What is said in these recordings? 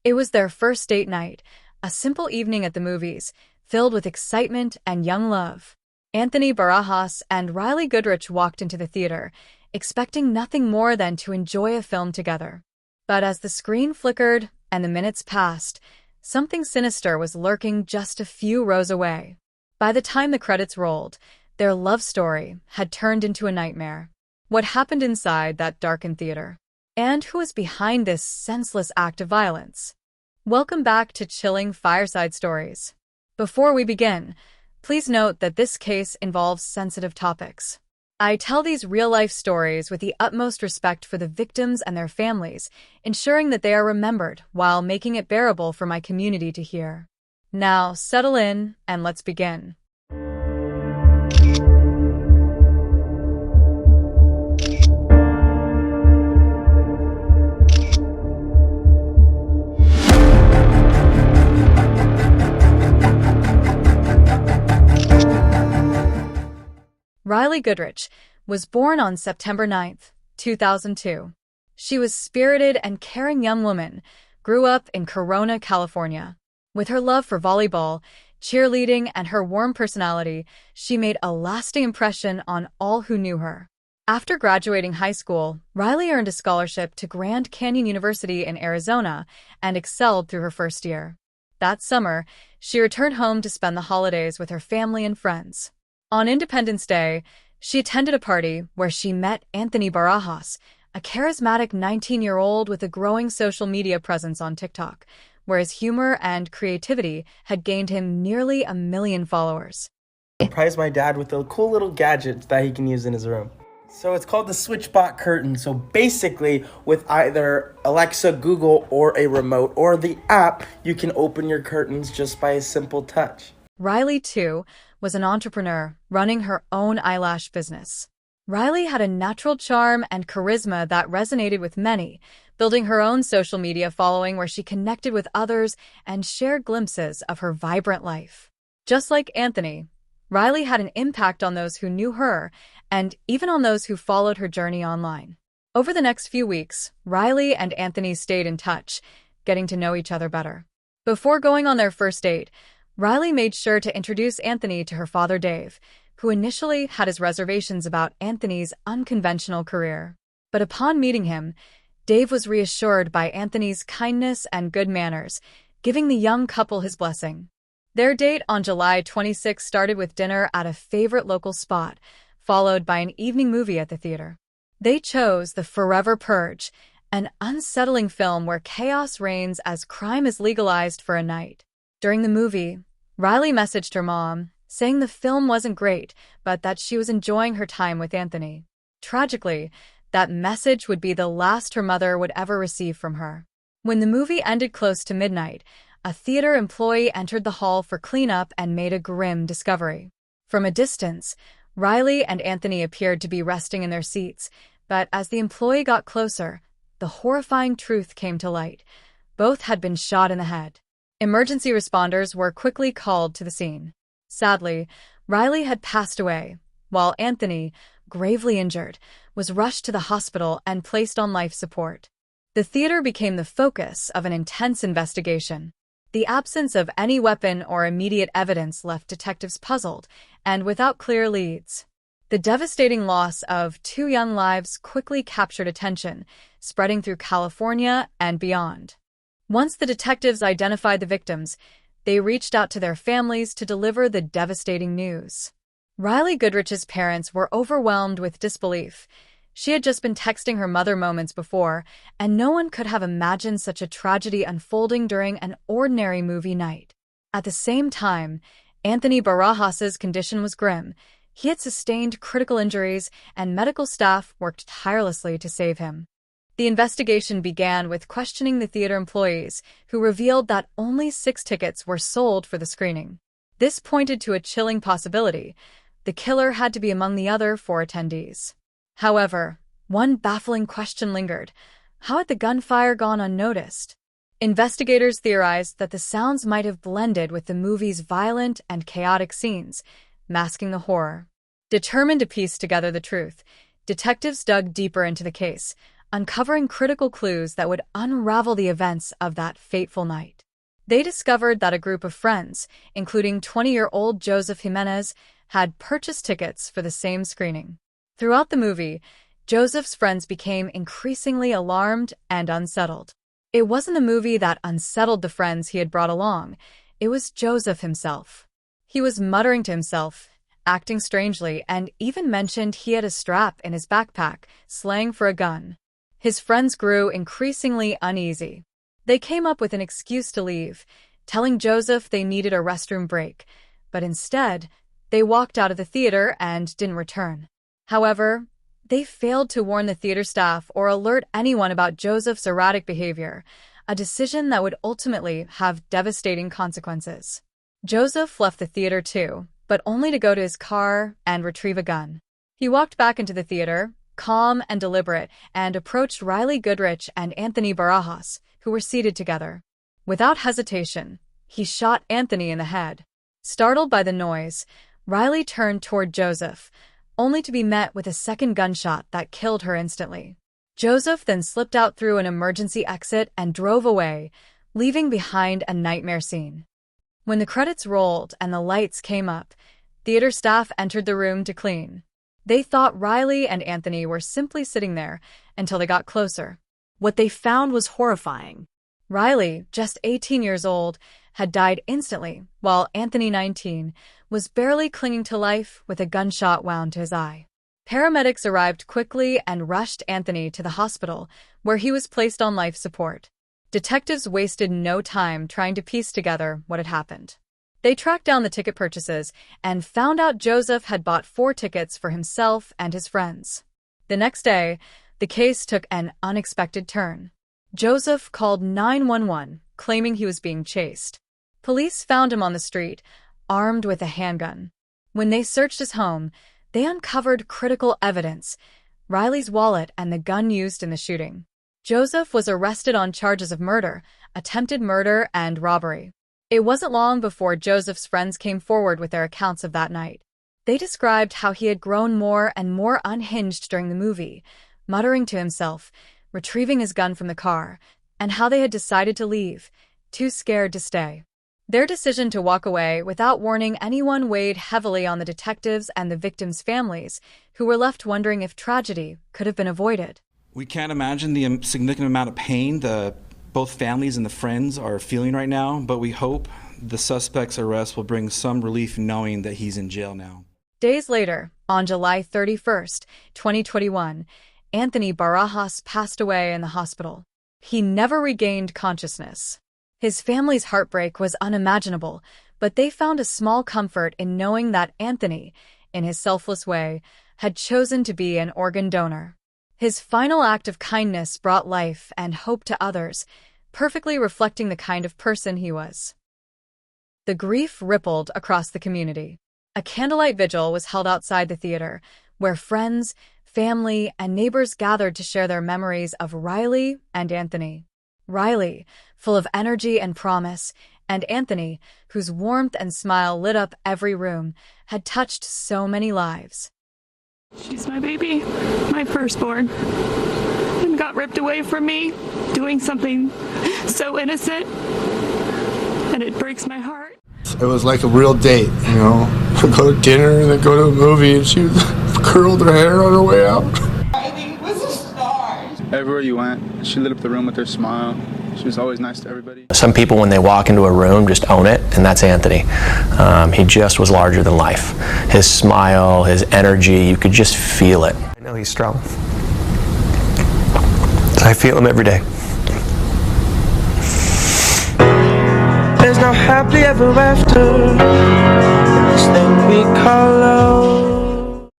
It was their first date night, a simple evening at the movies, filled with excitement and young love. Anthony Barajas and Rylee Goodrich walked into the theater, expecting nothing more than to enjoy a film together. But as the screen flickered and the minutes passed, something sinister was lurking just a few rows away. By the time the credits rolled, their love story had turned into a nightmare. What happened inside that darkened theater? And who was behind this senseless act of violence? Welcome back to Chilling Fireside Stories. Before we begin, please note that this case involves sensitive topics. I tell these real-life stories with the utmost respect for the victims and their families, ensuring that they are remembered while making it bearable for my community to hear. Now, settle in and let's begin. Rylee Goodrich was born on September 9, 2002. She was a spirited and caring young woman, grew up in Corona, California. With her love for volleyball, cheerleading, and her warm personality, she made a lasting impression on all who knew her. After graduating high school, Rylee earned a scholarship to Grand Canyon University in Arizona and excelled through her first year. That summer, she returned home to spend the holidays with her family and friends. On Independence Day, she attended a party where she met Anthony Barajas, a charismatic 19-year-old with a growing social media presence on TikTok, where his humor and creativity had gained him nearly 1 million followers. I surprised my dad with a cool little gadget that he can use in his room. So it's called the SwitchBot curtain. So basically, with either Alexa, Google, or a remote, or the app, you can open your curtains just by a simple touch. Rylee, too, was an entrepreneur running her own eyelash business. Rylee had a natural charm and charisma that resonated with many, building her own social media following where she connected with others and shared glimpses of her vibrant life. Just like Anthony, Rylee had an impact on those who knew her and even on those who followed her journey online. Over the next few weeks, Rylee and Anthony stayed in touch, getting to know each other better. Before going on their first date, Rylee made sure to introduce Anthony to her father Dave, who initially had his reservations about Anthony's unconventional career. But upon meeting him, Dave was reassured by Anthony's kindness and good manners, giving the young couple his blessing. Their date on July 26 started with dinner at a favorite local spot, followed by an evening movie at the theater. They chose The Forever Purge, an unsettling film where chaos reigns as crime is legalized for a night. During the movie, Rylee messaged her mom, saying the film wasn't great, but that she was enjoying her time with Anthony. Tragically, that message would be the last her mother would ever receive from her. When the movie ended close to midnight, a theater employee entered the hall for cleanup and made a grim discovery. From a distance, Rylee and Anthony appeared to be resting in their seats, but as the employee got closer, the horrifying truth came to light. Both had been shot in the head. Emergency responders were quickly called to the scene. Sadly, Rylee had passed away, while Anthony, gravely injured, was rushed to the hospital and placed on life support. The theater became the focus of an intense investigation. The absence of any weapon or immediate evidence left detectives puzzled and without clear leads. The devastating loss of 2 young lives quickly captured attention, spreading through California and beyond. Once the detectives identified the victims, they reached out to their families to deliver the devastating news. Rylee Goodrich's parents were overwhelmed with disbelief. She had just been texting her mother moments before, and no one could have imagined such a tragedy unfolding during an ordinary movie night. At the same time, Anthony Barajas's condition was grim. He had sustained critical injuries, and medical staff worked tirelessly to save him. The investigation began with questioning the theater employees, who revealed that only 6 tickets were sold for the screening. This pointed to a chilling possibility. The killer had to be among the other 4 attendees. However, one baffling question lingered. How had the gunfire gone unnoticed? Investigators theorized that the sounds might have blended with the movie's violent and chaotic scenes, masking the horror. Determined to piece together the truth, detectives dug deeper into the case, uncovering critical clues that would unravel the events of that fateful night. They discovered that a group of friends, including 20-year-old Joseph Jimenez, had purchased tickets for the same screening. Throughout the movie, Joseph's friends became increasingly alarmed and unsettled. It wasn't the movie that unsettled the friends he had brought along. It was Joseph himself. He was muttering to himself, acting strangely, and even mentioned he had a strap in his backpack, slang for a gun. His friends grew increasingly uneasy. They came up with an excuse to leave, telling Joseph they needed a restroom break, but instead, they walked out of the theater and didn't return. However, they failed to warn the theater staff or alert anyone about Joseph's erratic behavior, a decision that would ultimately have devastating consequences. Joseph left the theater too, but only to go to his car and retrieve a gun. He walked back into the theater, calm and deliberate, and approached Rylee Goodrich and Anthony Barajas, who were seated together. Without hesitation, he shot Anthony in the head. Startled by the noise, Rylee turned toward Joseph, only to be met with a second gunshot that killed her instantly. Joseph then slipped out through an emergency exit and drove away, leaving behind a nightmare scene. When the credits rolled and the lights came up, theater staff entered the room to clean. They thought Rylee and Anthony were simply sitting there until they got closer. What they found was horrifying. Rylee, just 18 years old, had died instantly, while Anthony, 19, was barely clinging to life with a gunshot wound to his eye. Paramedics arrived quickly and rushed Anthony to the hospital, where he was placed on life support. Detectives wasted no time trying to piece together what had happened. They tracked down the ticket purchases and found out Joseph had bought 4 tickets for himself and his friends. The next day, the case took an unexpected turn. Joseph called 911, claiming he was being chased. Police found him on the street, armed with a handgun. When they searched his home, they uncovered critical evidence: Rylee's wallet and the gun used in the shooting. Joseph was arrested on charges of murder, attempted murder, and robbery. It wasn't long before Joseph's friends came forward with their accounts of that night. They described how he had grown more and more unhinged during the movie, muttering to himself, retrieving his gun from the car, and how they had decided to leave, too scared to stay. Their decision to walk away without warning anyone weighed heavily on the detectives and the victims' families, who were left wondering if tragedy could have been avoided. We can't imagine the significant amount of pain both families and the friends are feeling right now, but we hope the suspect's arrest will bring some relief knowing that he's in jail now. Days later, on July 31st, 2021, Anthony Barajas passed away in the hospital. He never regained consciousness. His family's heartbreak was unimaginable, but they found a small comfort in knowing that Anthony, in his selfless way, had chosen to be an organ donor. His final act of kindness brought life and hope to others, perfectly reflecting the kind of person he was. The grief rippled across the community. A candlelight vigil was held outside the theater, where friends, family, and neighbors gathered to share their memories of Rylee and Anthony. Rylee, full of energy and promise, and Anthony, whose warmth and smile lit up every room, had touched so many lives. She's my baby, my firstborn, and got ripped away from me, doing something so innocent, and it breaks my heart. It was like a real date, you know. We'd go to dinner and then go to a movie, and she curled her hair on her way out. I think it was a star. Everywhere you went, she lit up the room with her smile. She was always nice to everybody. Some people, when they walk into a room, just own it, and that's Anthony. He just was larger than life. His smile, his energy, you could just feel it. I know he's strong. I feel him every day. There's no happily ever after in this thing we call love.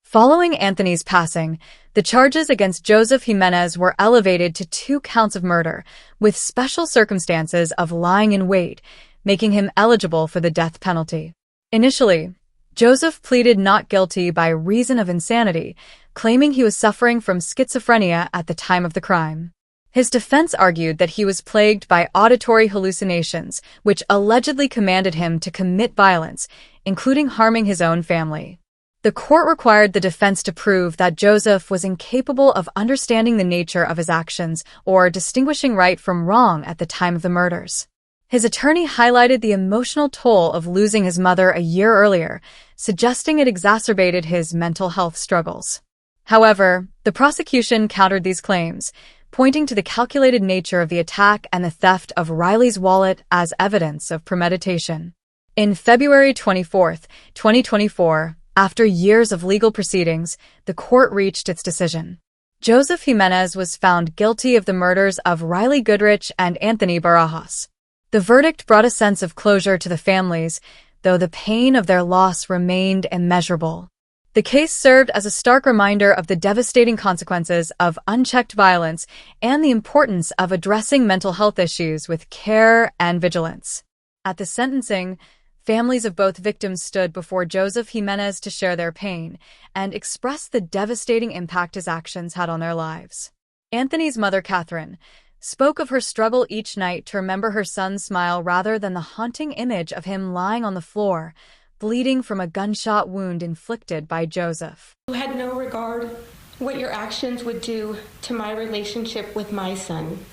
Following Anthony's passing, the charges against Joseph Jimenez were elevated to 2 counts of murder, with special circumstances of lying in wait, making him eligible for the death penalty. Initially, Joseph pleaded not guilty by reason of insanity, claiming he was suffering from schizophrenia at the time of the crime. His defense argued that he was plagued by auditory hallucinations, which allegedly commanded him to commit violence, including harming his own family. The court required the defense to prove that Joseph was incapable of understanding the nature of his actions or distinguishing right from wrong at the time of the murders. His attorney highlighted the emotional toll of losing his mother a year earlier, suggesting it exacerbated his mental health struggles. However, the prosecution countered these claims, pointing to the calculated nature of the attack and the theft of Rylee's wallet as evidence of premeditation. In February 24, 2024, after years of legal proceedings, the court reached its decision. Joseph Jimenez was found guilty of the murders of Rylee Goodrich and Anthony Barajas. The verdict brought a sense of closure to the families, though the pain of their loss remained immeasurable. The case served as a stark reminder of the devastating consequences of unchecked violence and the importance of addressing mental health issues with care and vigilance. At the sentencing, families of both victims stood before Joseph Jimenez to share their pain and express the devastating impact his actions had on their lives. Anthony's mother, Catherine, spoke of her struggle each night to remember her son's smile rather than the haunting image of him lying on the floor, bleeding from a gunshot wound inflicted by Joseph. You had no regard what your actions would do to my relationship with my son.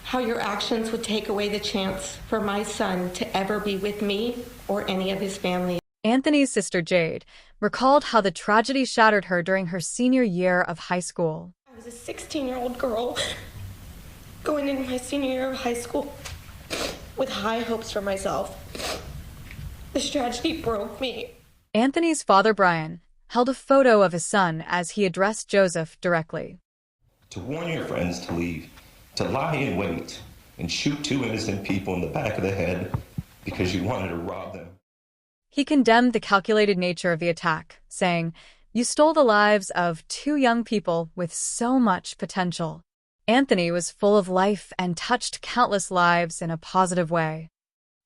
How your actions would take away the chance for my son to ever be with me or any of his family. Anthony's sister Jade recalled how the tragedy shattered her during her senior year of high school. I was a 16-year-old girl going into my senior year of high school with high hopes for myself. This tragedy broke me. Anthony's father, Brian, held a photo of his son as he addressed Joseph directly. To warn your friends to leave, to lie in wait and shoot two innocent people in the back of the head because you wanted to rob them. He condemned the calculated nature of the attack, saying, "You stole the lives of two young people with so much potential." Anthony was full of life and touched countless lives in a positive way.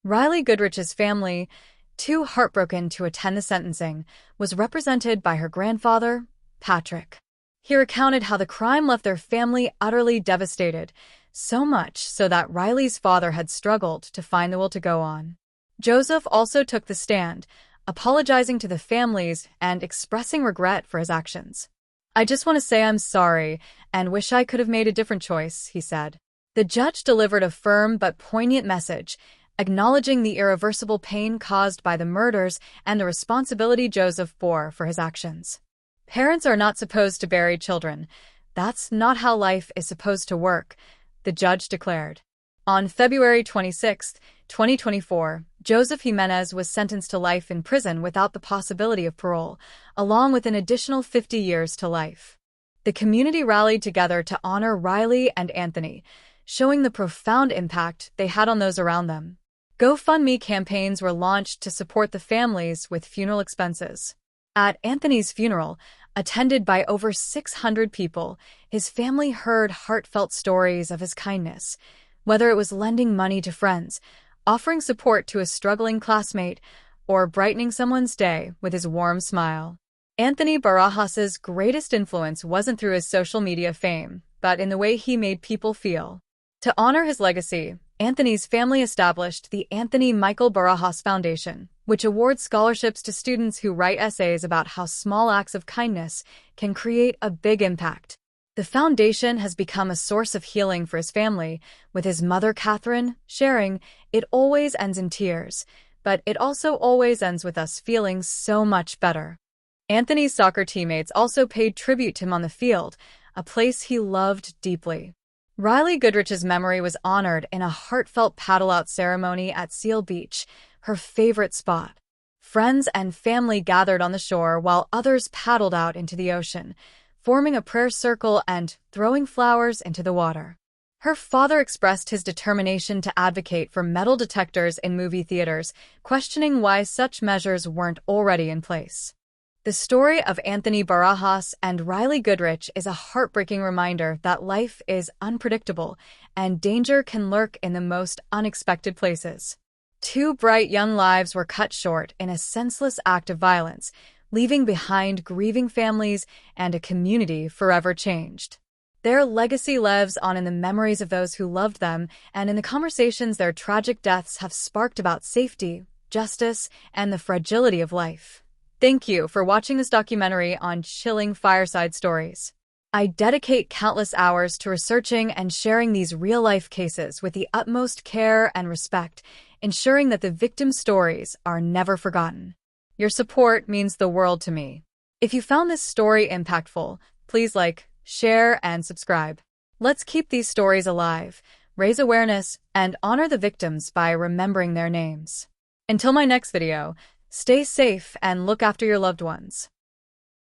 Rylee Goodrich's family, too heartbroken to attend the sentencing, was represented by her grandfather, Patrick. He recounted how the crime left their family utterly devastated, so much so that Rylee's father had struggled to find the will to go on. Joseph also took the stand, apologizing to the families and expressing regret for his actions. "I just want to say I'm sorry and wish I could have made a different choice," he said. The judge delivered a firm but poignant message, acknowledging the irreversible pain caused by the murders and the responsibility Joseph bore for his actions. "Parents are not supposed to bury children. That's not how life is supposed to work," the judge declared. On February 26, 2024, Joseph Jimenez was sentenced to life in prison without the possibility of parole, along with an additional 50 years to life. The community rallied together to honor Rylee and Anthony, showing the profound impact they had on those around them. GoFundMe campaigns were launched to support the families with funeral expenses. At Anthony's funeral, attended by over 600 people, his family heard heartfelt stories of his kindness, whether it was lending money to friends, offering support to a struggling classmate, or brightening someone's day with his warm smile. Anthony Barajas's greatest influence wasn't through his social media fame, but in the way he made people feel. To honor his legacy, Anthony's family established the Anthony Michael Barajas Foundation, which awards scholarships to students who write essays about how small acts of kindness can create a big impact. The foundation has become a source of healing for his family, with his mother, Catherine, sharing, "It always ends in tears, but it also always ends with us feeling so much better." Anthony's soccer teammates also paid tribute to him on the field, a place he loved deeply. Rylee Goodrich's memory was honored in a heartfelt paddle-out ceremony at Seal Beach, her favorite spot. Friends and family gathered on the shore while others paddled out into the ocean, forming a prayer circle and throwing flowers into the water. Her father expressed his determination to advocate for metal detectors in movie theaters, questioning why such measures weren't already in place. The story of Anthony Barajas and Rylee Goodrich is a heartbreaking reminder that life is unpredictable and danger can lurk in the most unexpected places. Two bright young lives were cut short in a senseless act of violence, leaving behind grieving families and a community forever changed. Their legacy lives on in the memories of those who loved them and in the conversations their tragic deaths have sparked about safety, justice, and the fragility of life. Thank you for watching this documentary on chilling fireside stories. I dedicate countless hours to researching and sharing these real-life cases with the utmost care and respect, ensuring that the victims' stories are never forgotten. Your support means the world to me. If you found this story impactful, please like, share, and subscribe. Let's keep these stories alive, raise awareness, and honor the victims by remembering their names. Until my next video, stay safe and look after your loved ones.